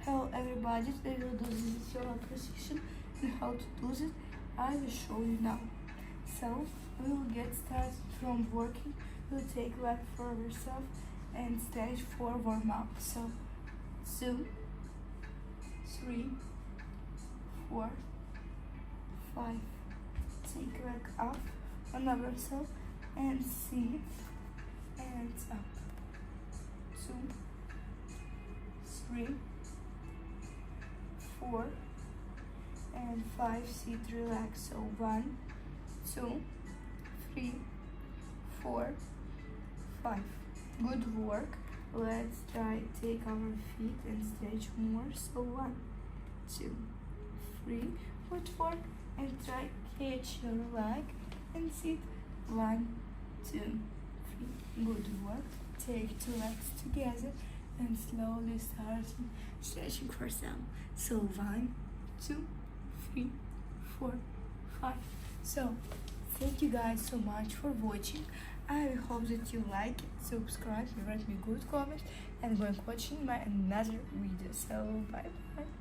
Hello everybody, today we will do this yoga position and how to do it. I will show you now. So we will get started from working. We'll take leg for ourselves and stage 4 warm up. So 2, 3, 4, 5. Take leg up on ourselves and sit and up. 2, 3, 4 and 5. Sit, relax. So 1, 2, 3, 4, 5. Good work. Let's try take our feet and stretch more. So 1, 2, 3, good work, and try catch your leg and sit. 1, 2, 3. Good work. Take 2 legs together and slowly start stretching for some. So 1, 2, 3, 4, 5. So thank you guys so much for watching. I hope that you like it. Subscribe, write me good comments, and go and watching my another video. So bye bye.